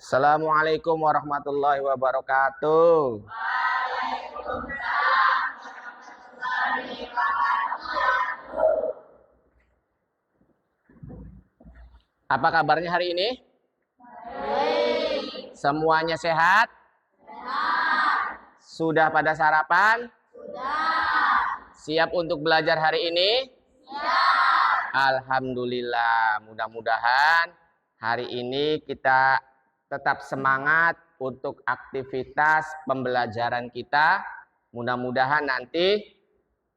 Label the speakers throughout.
Speaker 1: Assalamualaikum warahmatullahi wabarakatuh. Apa kabarnya hari ini? Baik. Semuanya sehat? Sehat. Sudah pada sarapan? Sudah. Siap untuk belajar hari ini? Siap. Alhamdulillah. Mudah-mudahan hari ini kita tetap semangat untuk aktivitas pembelajaran kita. Mudah-mudahan nanti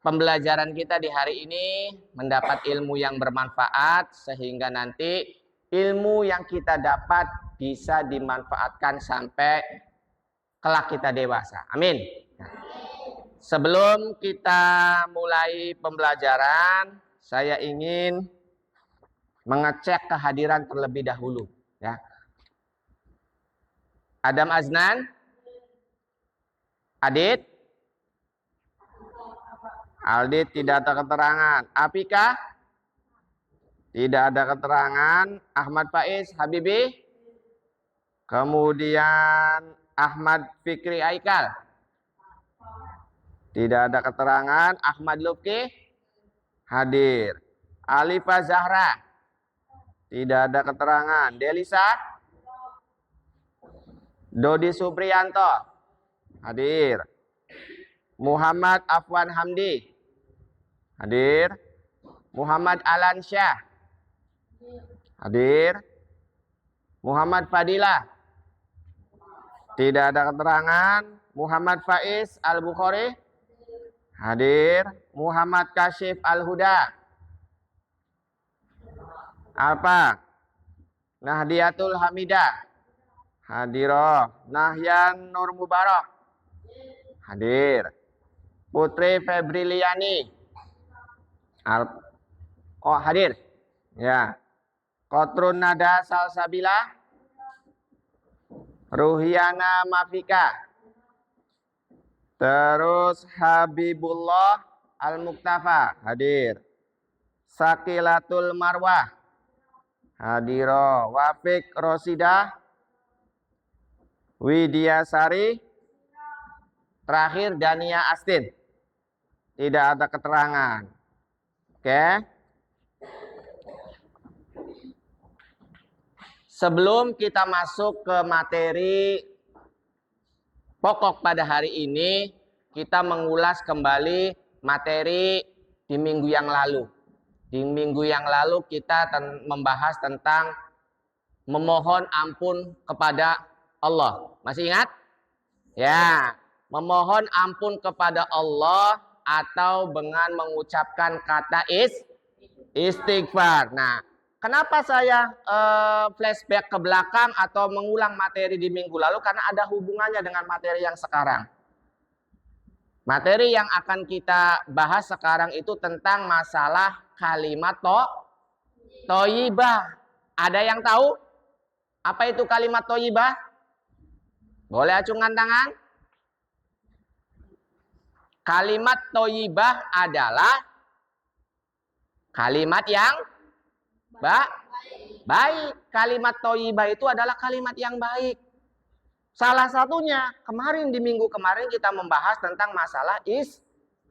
Speaker 1: pembelajaran kita di hari ini mendapat ilmu yang bermanfaat, sehingga nanti ilmu yang kita dapat bisa dimanfaatkan sampai kelak kita dewasa. Amin. Sebelum kita mulai pembelajaran, saya ingin mengecek kehadiran terlebih dahulu, ya. Adam Aznan, Adit, Aldit tidak ada keterangan. Apika, tidak ada keterangan. Ahmad Faiz, Habibi, kemudian Ahmad Fikri Aikal, tidak ada keterangan. Ahmad Lufki hadir. Alifa Zahra, tidak ada keterangan. Delisa, Dodi Supriyanto hadir. Muhammad Afwan Hamdi hadir. Muhammad Alan Syah hadir. Muhammad Fadilah, tidak ada keterangan. Muhammad Faiz Al-Bukhari hadir. Muhammad Kashif Al-Huda, apa? Nahdiatul Hamidah hadiroh. Nahyan Nur Mubarak hadir. Putri Febriliani hadir, ya. Kotrun Nada Salsabila, Ruhiana Mafika, terus Habibullah Al-Muktafa hadir. Sakilatul Marwah hadiro. Wafik Rosidah, Widya Sari, terakhir Dania Astin, tidak ada keterangan. Oke. Sebelum kita masuk ke materi pokok pada hari ini, kita mengulas kembali materi di minggu yang lalu. Di minggu yang lalu kita membahas tentang memohon ampun kepada Allah. Masih ingat? Ya, memohon ampun kepada Allah atau dengan mengucapkan kata istighfar. Nah, kenapa saya flashback ke belakang atau mengulang materi di minggu lalu? Karena ada hubungannya dengan materi yang sekarang. Materi yang akan kita bahas sekarang itu tentang masalah kalimat thayyibah. Ada yang tahu apa itu kalimat thayyibah? Boleh acungkan tangan. Kalimat thayyibah adalah kalimat yang baik. Kalimat thayyibah itu adalah kalimat yang baik. Salah satunya kemarin, di minggu kemarin kita membahas tentang masalah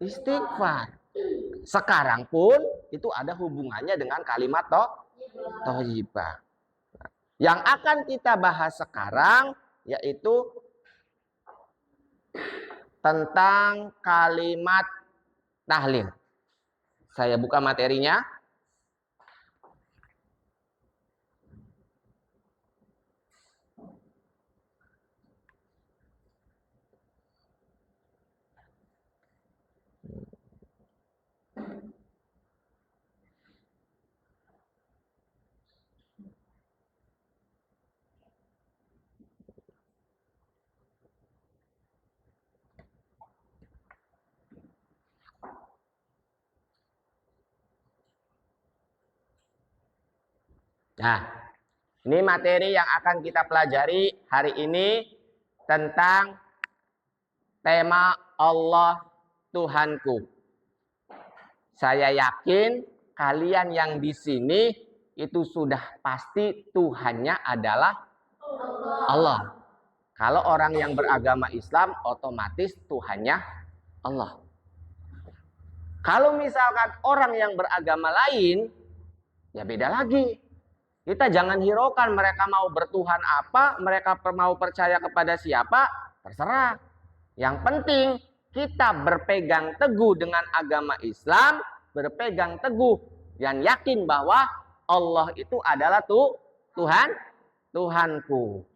Speaker 1: istighfar. Sekarang pun itu ada hubungannya dengan kalimat thayyibah. Yang akan kita bahas sekarang yaitu tentang kalimat tahlil. Saya buka materinya. Nah, ini materi yang akan kita pelajari hari ini tentang tema Allah Tuhanku. Saya yakin kalian yang di sini itu sudah pasti Tuhannya adalah Allah. Kalau orang yang beragama Islam, otomatis Tuhannya Allah. Kalau misalkan orang yang beragama lain, ya beda lagi. Kita jangan hiraukan mereka mau bertuhan apa, mereka mau percaya kepada siapa, terserah. Yang penting kita berpegang teguh dengan agama Islam, berpegang teguh dan yakin bahwa Allah itu adalah Tuhanku.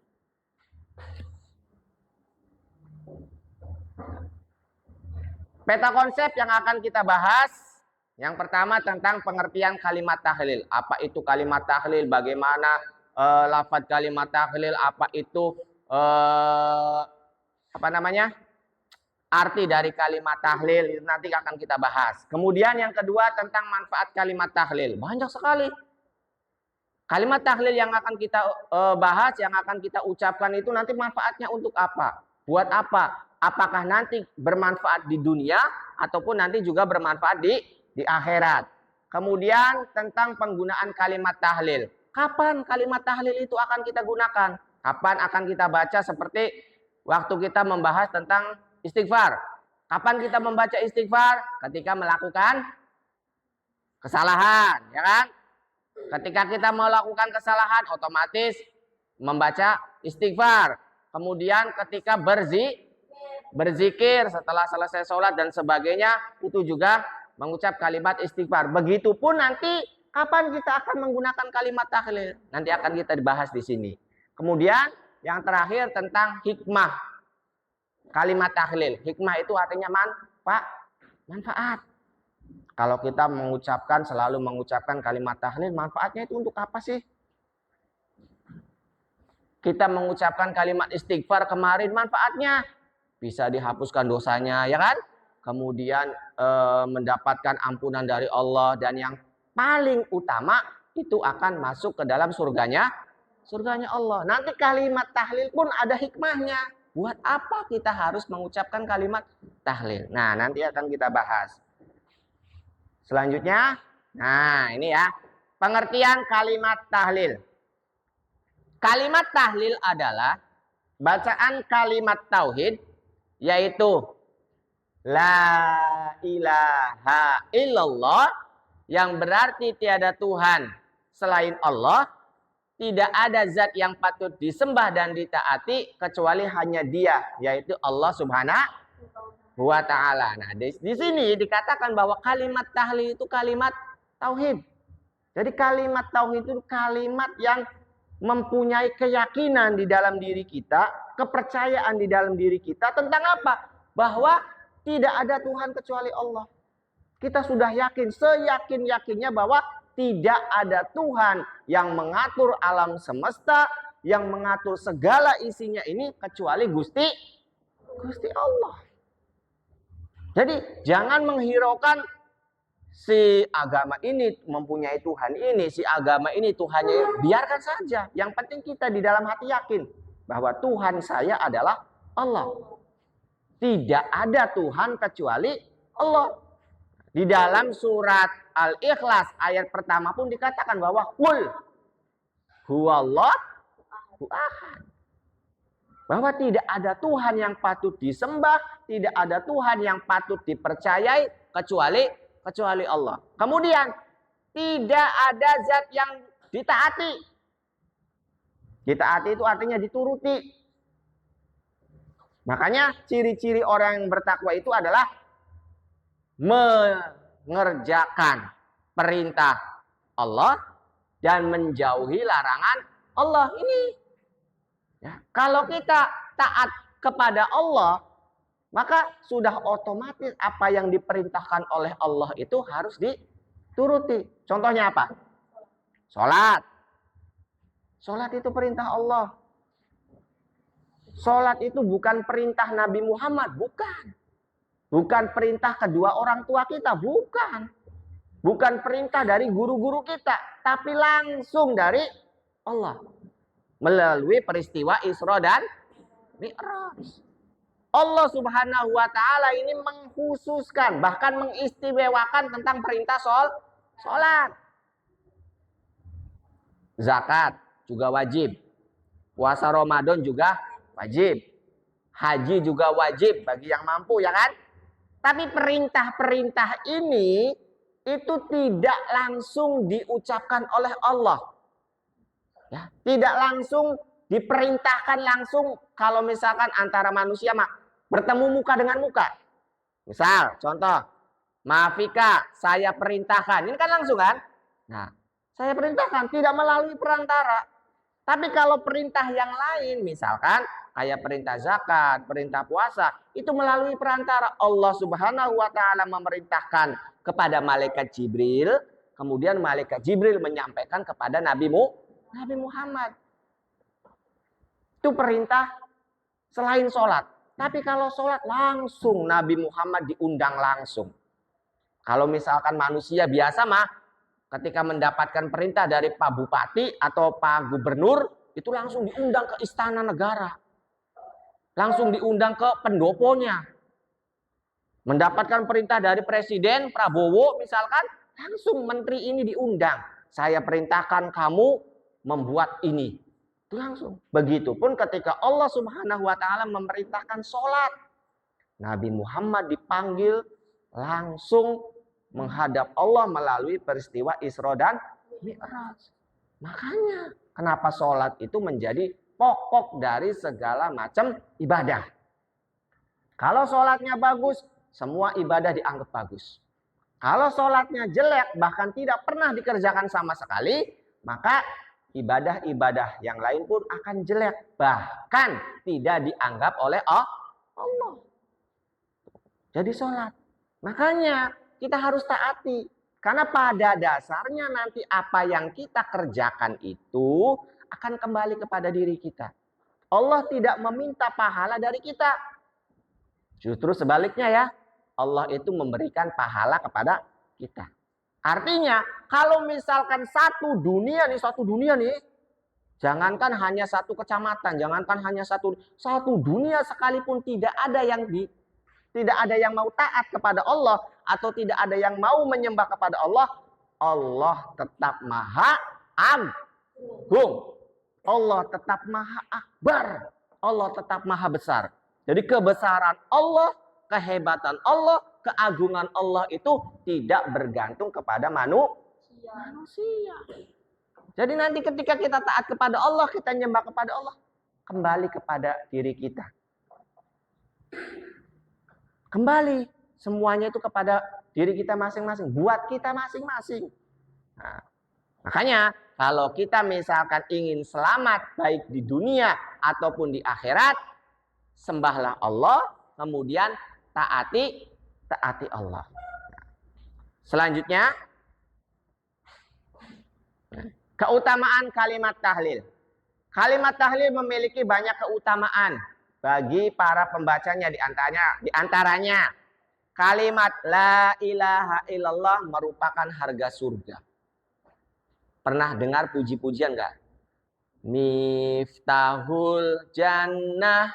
Speaker 1: Peta konsep yang akan kita bahas, yang pertama tentang pengertian kalimat tahlil. Apa itu kalimat tahlil? Bagaimana lafaz kalimat tahlil? Apa itu arti dari kalimat tahlil? Itu nanti akan kita bahas. Kemudian yang kedua tentang manfaat kalimat tahlil. Banyak sekali. Kalimat tahlil yang akan kita bahas, yang akan kita ucapkan itu nanti manfaatnya untuk apa? Buat apa? Apakah nanti bermanfaat di dunia ataupun nanti juga bermanfaat di akhirat. Kemudian tentang penggunaan kalimat tahlil. Kapan kalimat tahlil itu akan kita gunakan? Kapan akan kita baca seperti waktu kita membahas tentang istighfar. Kapan kita membaca istighfar? Ketika melakukan kesalahan, ya kan? Ketika kita melakukan kesalahan, otomatis membaca istighfar. Kemudian ketika berzikir setelah selesai sholat dan sebagainya, itu juga mengucap kalimat istighfar. Begitupun nanti kapan kita akan menggunakan kalimat tahlil, nanti akan kita dibahas di sini. Kemudian yang terakhir tentang hikmah kalimat tahlil. Hikmah itu artinya manfaat. Kalau kita selalu mengucapkan kalimat tahlil, manfaatnya itu untuk apa sih? Kita mengucapkan kalimat istighfar kemarin, manfaatnya bisa dihapuskan dosanya, ya kan? Kemudian mendapatkan ampunan dari Allah, dan yang paling utama itu akan masuk ke dalam surganya Allah. Nanti kalimat tahlil pun ada hikmahnya. Buat apa kita harus mengucapkan kalimat tahlil? Nah, nanti akan kita bahas. Selanjutnya, nah ini ya, pengertian kalimat tahlil. Kalimat tahlil adalah bacaan kalimat tauhid, yaitu la ilaha illallah, yang berarti tiada Tuhan selain Allah, tidak ada zat yang patut disembah dan ditaati kecuali hanya Dia, yaitu Allah Subhanahu wa ta'ala. Nah, di sini dikatakan bahwa kalimat tahlil itu kalimat tauhid. Jadi kalimat tauhid itu kalimat yang mempunyai keyakinan di dalam diri kita, kepercayaan di dalam diri kita tentang apa? Bahwa tidak ada Tuhan kecuali Allah. Kita sudah yakin, seyakin-yakinnya bahwa tidak ada Tuhan yang mengatur alam semesta, yang mengatur segala isinya ini kecuali Gusti Allah. Jadi jangan menghiraukan si agama ini mempunyai Tuhan ini, si agama ini Tuhannya, biarkan saja. Yang penting kita di dalam hati yakin bahwa Tuhan saya adalah Allah. Tidak ada Tuhan kecuali Allah. Di dalam surat Al-Ikhlas ayat pertama pun dikatakan bahwa qul huwallahu ahad. Bahwa tidak ada Tuhan yang patut disembah, tidak ada Tuhan yang patut dipercayai kecuali Allah. Kemudian tidak ada zat yang ditaati. Ditaati itu artinya dituruti. Makanya ciri-ciri orang yang bertakwa itu adalah mengerjakan perintah Allah dan menjauhi larangan Allah. Ini ya, kalau kita taat kepada Allah, maka sudah otomatis apa yang diperintahkan oleh Allah itu harus dituruti. Contohnya apa? Sholat. Sholat itu perintah Allah. Sholat itu bukan perintah Nabi Muhammad, bukan. Bukan perintah kedua orang tua kita, bukan. Bukan perintah dari guru-guru kita, tapi langsung dari Allah. Melalui peristiwa Isra dan Mi'raj. Allah Subhanahu wa ta'ala ini mengkhususkan, bahkan mengistimewakan tentang perintah sholat. Zakat juga wajib. Puasa Ramadan juga wajib. Haji juga wajib bagi yang mampu, ya kan? Tapi perintah-perintah ini itu tidak langsung diucapkan oleh Allah. Ya, tidak langsung diperintahkan langsung kalau misalkan antara manusia bertemu muka dengan muka. Misal, contoh, Maafika, saya perintahkan. Ini kan langsung kan? Nah, saya perintahkan tidak melalui perantara. Tapi kalau perintah yang lain, misalkan kayak perintah zakat, perintah puasa, itu melalui perantara. Allah Subhanahu wa taala memerintahkan kepada malaikat Jibril, kemudian malaikat Jibril menyampaikan kepada Nabi Muhammad. Itu perintah selain sholat. Tapi kalau sholat langsung Nabi Muhammad diundang langsung. Kalau misalkan manusia biasa ketika mendapatkan perintah dari Pak Bupati atau Pak Gubernur, itu langsung diundang ke istana negara. Langsung diundang ke pendoponya. Mendapatkan perintah dari Presiden Prabowo misalkan, langsung menteri ini diundang. Saya perintahkan kamu membuat ini. Itu langsung. Begitupun ketika Allah Subhanahu wa taala memerintahkan sholat. Nabi Muhammad dipanggil langsung menghadap Allah melalui peristiwa Isra dan Mi'raj. Makanya kenapa sholat itu menjadi pokok dari segala macam ibadah. Kalau sholatnya bagus, semua ibadah dianggap bagus. Kalau sholatnya jelek, bahkan tidak pernah dikerjakan sama sekali, maka ibadah-ibadah yang lain pun akan jelek. Bahkan tidak dianggap oleh Allah. Jadi sholat. Makanya kita harus taati. Karena pada dasarnya nanti apa yang kita kerjakan itu akan kembali kepada diri kita. Allah tidak meminta pahala dari kita. Justru sebaliknya ya. Allah itu memberikan pahala kepada kita. Artinya kalau misalkan satu dunia nih, jangankan hanya satu kecamatan, jangankan hanya satu dunia sekalipun tidak ada yang mau taat kepada Allah atau tidak ada yang mau menyembah kepada Allah, Allah tetap Maha Agung. Allah tetap Maha Akbar. Allah tetap Maha Besar. Jadi kebesaran Allah, kehebatan Allah, keagungan Allah itu tidak bergantung kepada manusia. Jadi nanti ketika kita taat kepada Allah, kita nyembah kepada Allah, kembali kepada diri kita. Kembali semuanya itu kepada diri kita masing-masing, buat kita masing-masing. Nah, makanya kalau kita misalkan ingin selamat baik di dunia ataupun di akhirat, sembahlah Allah, kemudian taati Allah. Selanjutnya, keutamaan kalimat tahlil. Kalimat tahlil memiliki banyak keutamaan bagi para pembacanya, di antaranya kalimat la ilaha illallah merupakan harga surga. Pernah dengar puji-pujian enggak? Miftahul jannah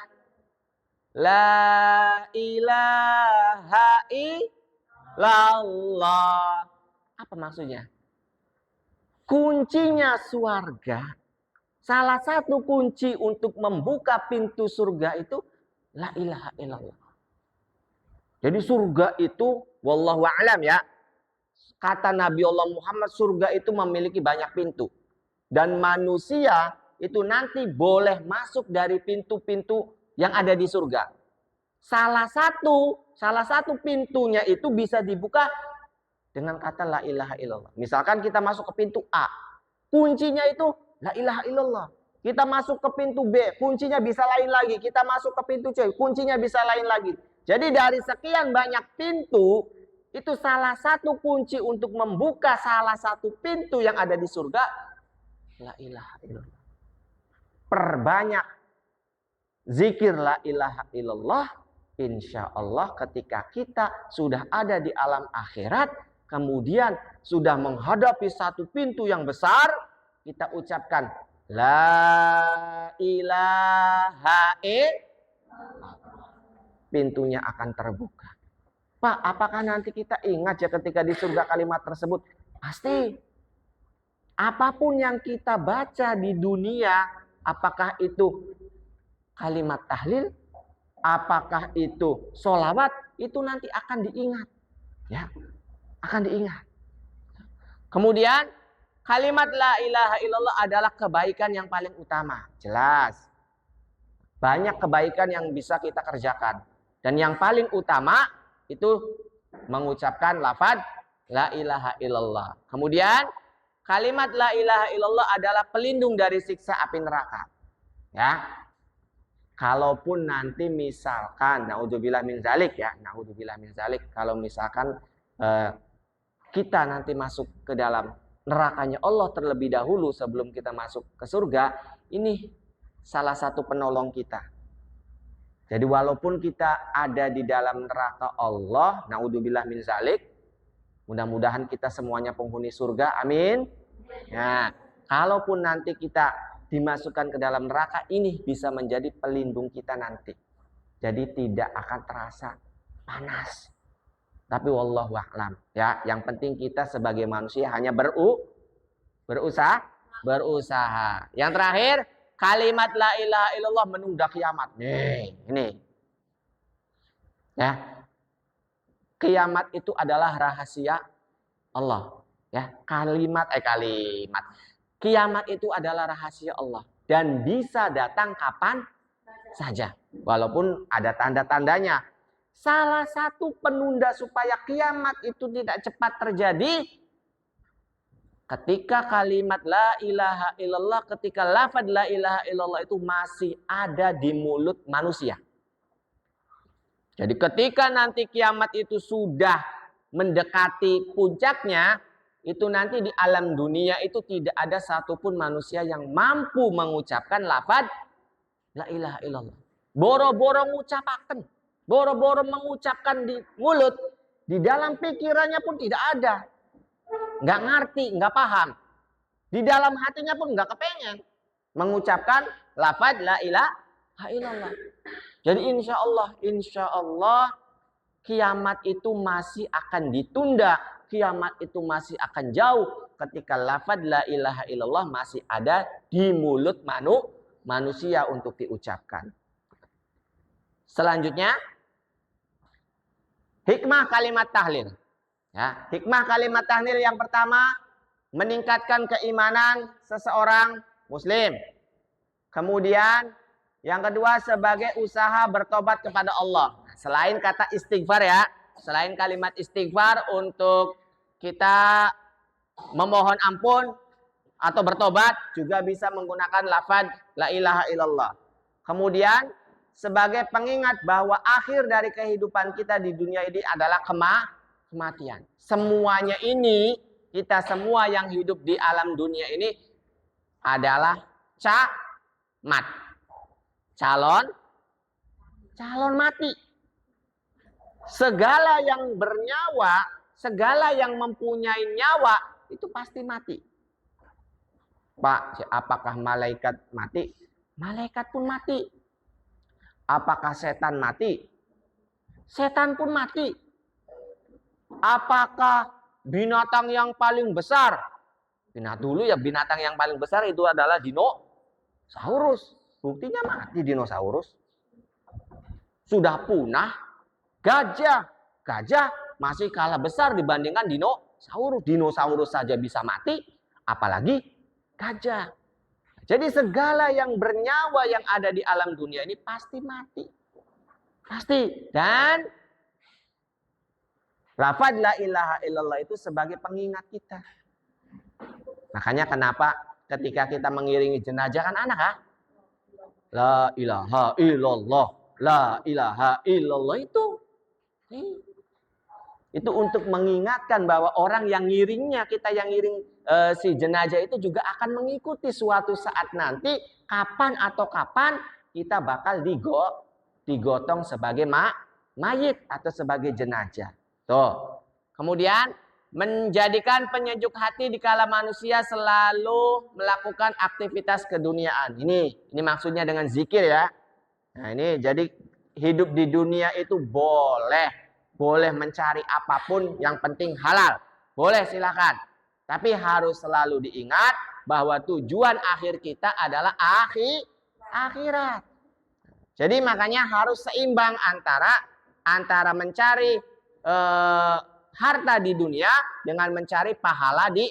Speaker 1: la ilaha illallah. Apa maksudnya? Kuncinya surga. Salah satu kunci untuk membuka pintu surga itu la ilaha illallah. Jadi surga itu wallahu a'lam ya. Kata Nabi Allah Muhammad, surga itu memiliki banyak pintu. Dan manusia itu nanti boleh masuk dari pintu-pintu yang ada di surga. Salah satu pintunya itu bisa dibuka dengan kata la ilaha illallah. Misalkan kita masuk ke pintu A, kuncinya itu la ilaha illallah. Kita masuk ke pintu B, kuncinya bisa lain lagi. Kita masuk ke pintu C, kuncinya bisa lain lagi. Jadi dari sekian banyak pintu, itu salah satu kunci untuk membuka salah satu pintu yang ada di surga, la ilaha illallah. Perbanyak zikir la ilaha illallah, insya Allah ketika kita sudah ada di alam akhirat, kemudian sudah menghadapi satu pintu yang besar, kita ucapkan la ilaha illallah, pintunya akan terbuka. Pak, apakah nanti kita ingat ya ketika di surga kalimat tersebut? Pasti. Apapun yang kita baca di dunia, apakah itu kalimat tahlil, apakah itu sholawat, itu nanti akan diingat. Ya, akan diingat. Kemudian kalimat la ilaha illallah adalah kebaikan yang paling utama. Jelas. Banyak kebaikan yang bisa kita kerjakan. Dan yang paling utama itu mengucapkan lafaz la ilaha illallah. Kemudian kalimat la ilaha illallah adalah pelindung dari siksa api neraka. Ya. Kalaupun nanti misalkan naudzubillah min zalik ya, naudzubillah min zalik, kalau misalkan kita nanti masuk ke dalam nerakanya Allah terlebih dahulu sebelum kita masuk ke surga, ini salah satu penolong kita. Jadi walaupun kita ada di dalam neraka Allah, naudzubillah min zalik, mudah-mudahan kita semuanya penghuni surga, amin. Nah, kalaupun nanti kita dimasukkan ke dalam neraka, ini bisa menjadi pelindung kita nanti. Jadi tidak akan terasa panas. Tapi wallahu a'lam, ya, yang penting kita sebagai manusia hanya berusaha. Yang terakhir, kalimat la ilaha illallah menunda kiamat. Nih, ini. Ya. Kiamat itu adalah rahasia Allah, ya. Kalimat. Kiamat itu adalah rahasia Allah dan bisa datang kapan saja. Walaupun ada tanda-tandanya. Salah satu penunda supaya kiamat itu tidak cepat terjadi ketika kalimat la ilaha illallah, ketika lafaz la ilaha illallah itu masih ada di mulut manusia. Jadi ketika nanti kiamat itu sudah mendekati puncaknya, itu nanti di alam dunia itu tidak ada satupun manusia yang mampu mengucapkan lafaz la ilaha illallah. Boro-boro mengucapkan, boro-boro mengucapkan di mulut, di dalam pikirannya pun tidak ada. Nggak ngerti, nggak paham. Di dalam hatinya pun nggak kepengen mengucapkan lafaz la ilaha illallah. Jadi insya Allah kiamat itu masih akan ditunda. Kiamat itu masih akan jauh ketika lafaz la ilaha illallah masih ada di mulut manusia untuk diucapkan. Selanjutnya, hikmah kalimat tahlil. Ya, hikmah kalimat tahlil yang pertama, meningkatkan keimanan seseorang muslim. Kemudian yang kedua, sebagai usaha bertobat kepada Allah. Selain kata istighfar ya, selain kalimat istighfar untuk kita memohon ampun atau bertobat, juga bisa menggunakan lafaz la ilaha illallah. Kemudian sebagai pengingat bahwa akhir dari kehidupan kita di dunia ini adalah kematian. Semuanya ini, kita semua yang hidup di alam dunia ini adalah calon mati. Segala yang bernyawa, segala yang mempunyai nyawa itu pasti mati. Pak, apakah malaikat mati? Malaikat pun mati. Apakah setan mati? Setan pun mati. Apakah binatang yang paling besar? Binatang yang paling besar itu adalah dinosaurus. Buktinya mati dinosaurus. Sudah punah. Gajah masih kalah besar dibandingkan dinosaurus. Dinosaurus saja bisa mati, apalagi gajah. Jadi segala yang bernyawa yang ada di alam dunia ini pasti mati. Pasti. Dan lafaz la ilaha illallah itu sebagai pengingat kita. Makanya kenapa ketika kita mengiringi jenazah kan anak ha? La ilaha illallah. La ilaha illallah itu untuk mengingatkan bahwa orang yang ngiringnya, kita yang ngiring si jenazah itu juga akan mengikuti suatu saat nanti kapan kita bakal digotong sebagai mayit atau sebagai jenazah. Tuh. Kemudian menjadikan penyejuk hati dikala manusia selalu melakukan aktivitas keduniaan. Ini maksudnya dengan zikir ya. Nah, ini jadi hidup di dunia itu boleh mencari apapun, yang penting halal. Boleh silakan. Tapi harus selalu diingat bahwa tujuan akhir kita adalah akhirat. Jadi makanya harus seimbang antara mencari harta di dunia dengan mencari pahala di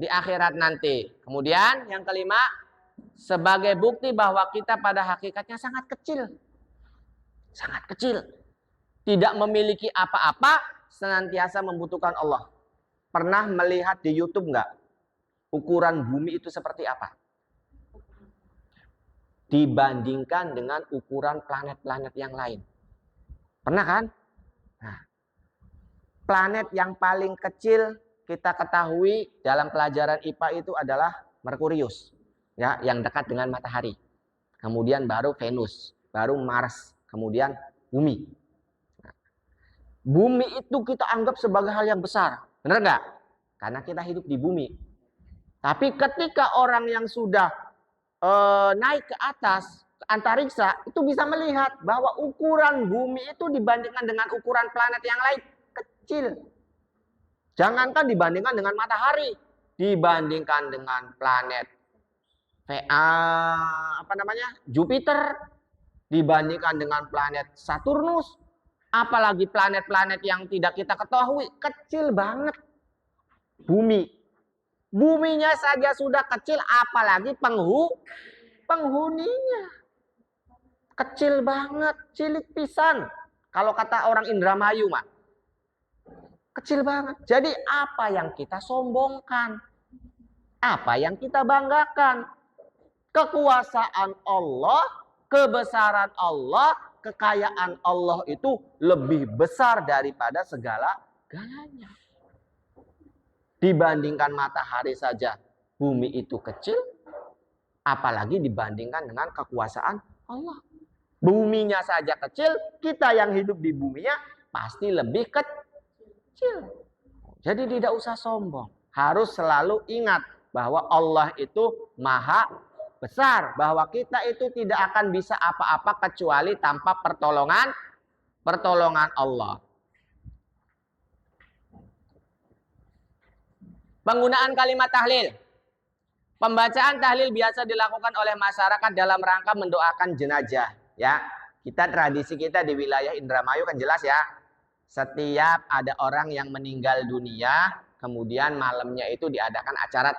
Speaker 1: akhirat nanti. Kemudian yang kelima, sebagai bukti bahwa kita pada hakikatnya sangat kecil. Sangat kecil. Tidak memiliki apa-apa, senantiasa membutuhkan Allah. Pernah melihat di YouTube nggak? Ukuran bumi itu seperti apa? Dibandingkan dengan ukuran planet-planet yang lain. Pernah kan? Nah, planet yang paling kecil kita ketahui dalam pelajaran IPA itu adalah Merkurius, ya, yang dekat dengan matahari. Kemudian baru Venus, baru Mars, kemudian Bumi. Nah, bumi itu kita anggap sebagai hal yang besar, benar nggak? Karena kita hidup di bumi. Tapi ketika orang yang sudah naik ke atas, ke antariksa, itu bisa melihat bahwa ukuran bumi itu dibandingkan dengan ukuran planet yang lain kecil. Jangankan dibandingkan dengan matahari, dibandingkan dengan planet Jupiter, dibandingkan dengan planet Saturnus, apalagi planet-planet yang tidak kita ketahui, kecil banget. Buminya saja sudah kecil, apalagi penghuninya. Kecil banget, cilik pisan. Kalau kata orang Indramayu mah. Kecil banget. Jadi apa yang kita sombongkan? Apa yang kita banggakan? Kekuasaan Allah, kebesaran Allah, kekayaan Allah itu lebih besar daripada segala-galanya. Dibandingkan matahari saja, bumi itu kecil, apalagi dibandingkan dengan kekuasaan Allah. Buminya saja kecil, kita yang hidup di buminya pasti lebih kecil. Jadi tidak usah sombong. Harus selalu ingat bahwa Allah itu maha besar. Bahwa kita itu tidak akan bisa apa-apa kecuali tanpa pertolongan Allah. Penggunaan kalimat tahlil. Pembacaan tahlil biasa dilakukan oleh masyarakat dalam rangka mendoakan jenazah. Ya, tradisi kita di wilayah Indramayu kan jelas ya. Setiap ada orang yang meninggal dunia, kemudian malamnya itu diadakan acara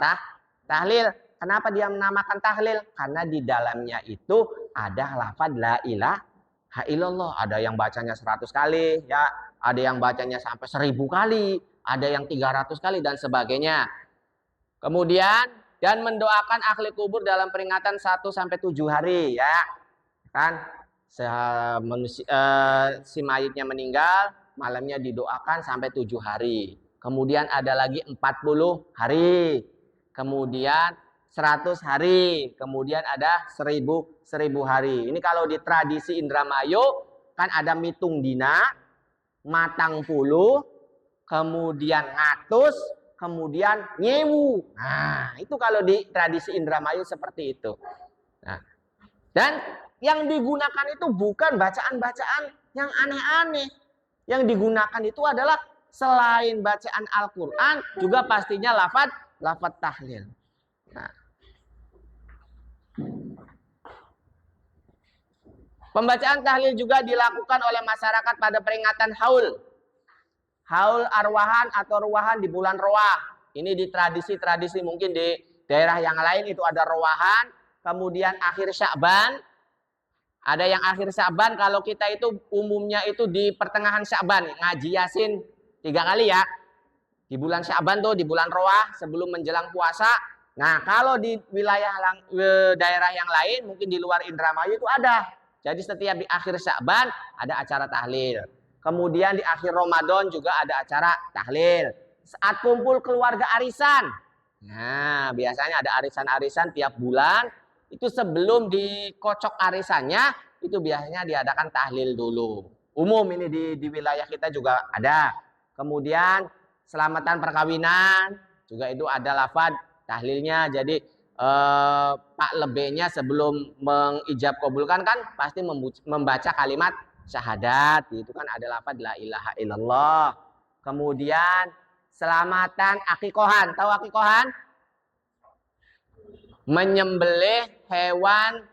Speaker 1: tahlil. Kenapa dia menamakan tahlil? Karena di dalamnya itu ada lafaz la ilaha illallah. Ada yang bacanya 100 kali, ya, ada yang bacanya sampai 1000 kali, ada yang 300 kali dan sebagainya. Kemudian dan mendoakan ahli kubur dalam peringatan 1 sampai 7 hari, ya. Kan si mayitnya meninggal, malamnya didoakan sampai 7 hari. Kemudian ada lagi 40 hari. Kemudian 100 hari. Kemudian ada 1000 hari. Ini kalau di tradisi Indramayu kan ada mitung dina, matang puluh, kemudian ngatus, kemudian nyewu. Nah, itu kalau di tradisi Indramayu seperti itu. Nah, dan yang digunakan itu bukan bacaan-bacaan yang aneh-aneh. Yang digunakan itu adalah selain bacaan Al-Quran, juga pastinya lafaz tahlil. Nah. Pembacaan tahlil juga dilakukan oleh masyarakat pada peringatan haul. Haul arwahan atau ruwahan di bulan Roah. Ini di tradisi-tradisi mungkin di daerah yang lain itu ada ruwahan. Kemudian akhir Sya'ban. Ada yang akhir Sya'ban, kalau kita itu umumnya itu di pertengahan Sya'ban. Ngaji Yasin 3 kali ya. Di bulan Sya'ban tuh, di bulan Roah sebelum menjelang puasa. Nah, kalau di wilayah daerah yang lain, mungkin di luar Indramayu itu ada. Jadi setiap di akhir Sya'ban ada acara tahlil. Kemudian di akhir Ramadan juga ada acara tahlil. Saat kumpul keluarga arisan. Nah, biasanya ada arisan-arisan tiap bulan. Itu sebelum dikocok arisannya, itu biasanya diadakan tahlil dulu. Umum ini di wilayah kita juga ada. Kemudian selamatan perkawinan, juga itu ada lafaz tahlilnya. Jadi Pak lebihnya sebelum mengijab kabulkan kan pasti membaca kalimat syahadat. Itu kan ada lafaz la ilaha illallah. Kemudian selamatan akikohan. Tahu akikohan? menyembelih hewan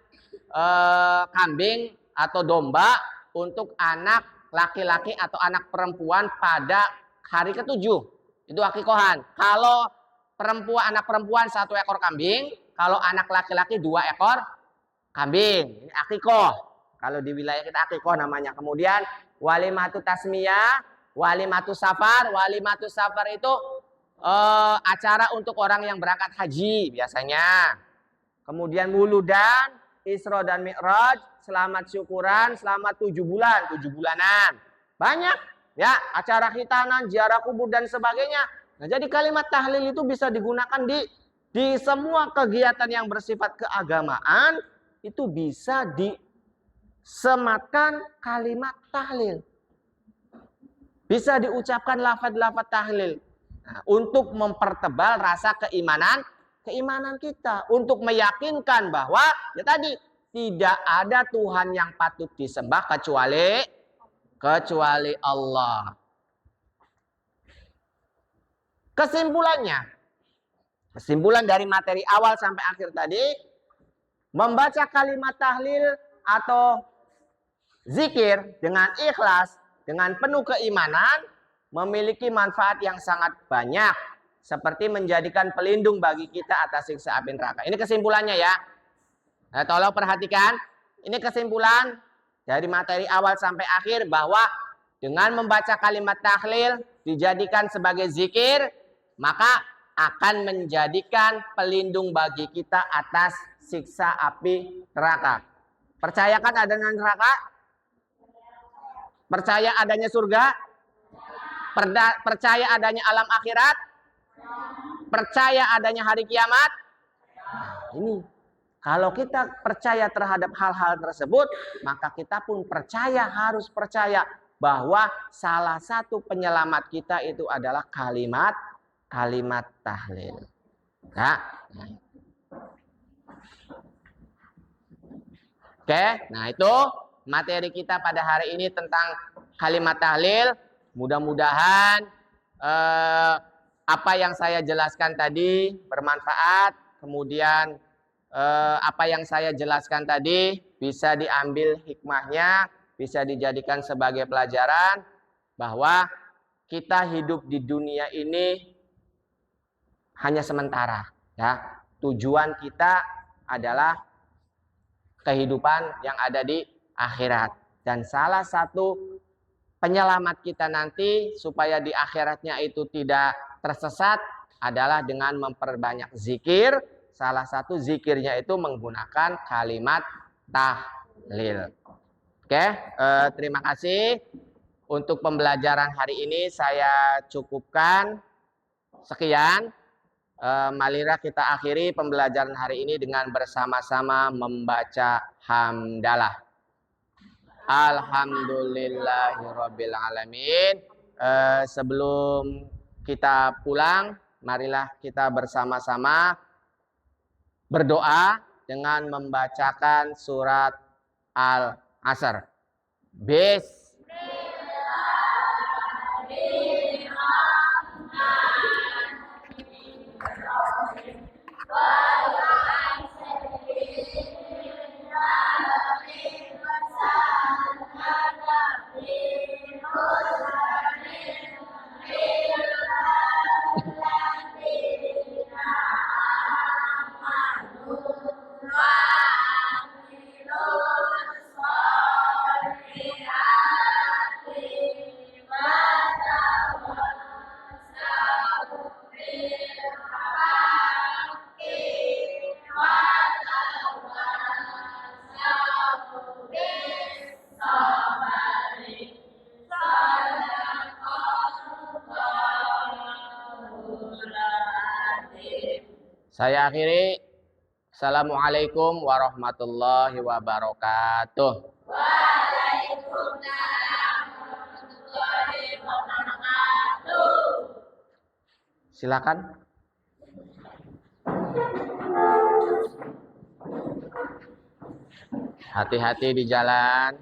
Speaker 1: kambing atau domba untuk anak laki-laki atau anak perempuan pada hari ketujuh. Itu akikohan. Kalau anak perempuan 1 ekor kambing, kalau anak laki-laki 2 ekor kambing. Ini akikoh. Kalau di wilayah kita akikoh namanya. Kemudian walimatu tasmiyah, walimatu safar. Walimatu safar itu acara untuk orang yang berangkat haji biasanya. Kemudian wuludan, Isra dan Mi'raj, selamat syukuran, selamat 7 bulan, 7 bulanan. Banyak ya, acara khitanan, ziarah kubur dan sebagainya. Nah, jadi kalimat tahlil itu bisa digunakan di semua kegiatan yang bersifat keagamaan, itu bisa disematkan kalimat tahlil. Bisa diucapkan lafaz-lafaz tahlil. Nah, untuk mempertebal rasa keimanan kita, untuk meyakinkan bahwa ya tadi tidak ada Tuhan yang patut disembah kecuali Allah. Kesimpulan dari materi awal sampai akhir tadi, membaca kalimat tahlil atau zikir dengan ikhlas, dengan penuh keimanan, memiliki manfaat yang sangat banyak, seperti menjadikan pelindung bagi kita atas siksa api neraka. Ini kesimpulannya ya. Nah, tolong perhatikan. Ini kesimpulan dari materi awal sampai akhir, bahwa dengan membaca kalimat tahlil dijadikan sebagai zikir, maka akan menjadikan pelindung bagi kita atas siksa api neraka. Percayakan adanya neraka? Percaya adanya surga? Percaya adanya alam akhirat? Percaya adanya hari kiamat? Nah, ini kalau kita percaya terhadap hal-hal tersebut, maka kita pun harus percaya bahwa salah satu penyelamat kita itu adalah kalimat tahlil. Nah. Oke, nah itu materi kita pada hari ini tentang kalimat tahlil. Mudah-mudahan apa yang saya jelaskan tadi bermanfaat. Kemudian apa yang saya jelaskan tadi bisa diambil hikmahnya, bisa dijadikan sebagai pelajaran bahwa kita hidup di dunia ini hanya sementara, ya. Tujuan kita adalah kehidupan yang ada di akhirat, dan salah satu penyelamat kita nanti supaya di akhiratnya itu tidak tersesat adalah dengan memperbanyak zikir. Salah satu zikirnya itu menggunakan kalimat tahlil. Oke, terima kasih. Untuk pembelajaran hari ini saya cukupkan sekian. Marilah kita akhiri pembelajaran hari ini dengan bersama-sama membaca hamdalah. Alhamdulillahirabbil alamin. Sebelum kita pulang, marilah kita bersama-sama berdoa dengan membacakan surat Al-Asr. Saya akhiri. Assalamualaikum warahmatullahi wabarakatuh. Waalaikumsalam warahmatullahi wabarakatuh. Silakan. Hati-hati di jalan.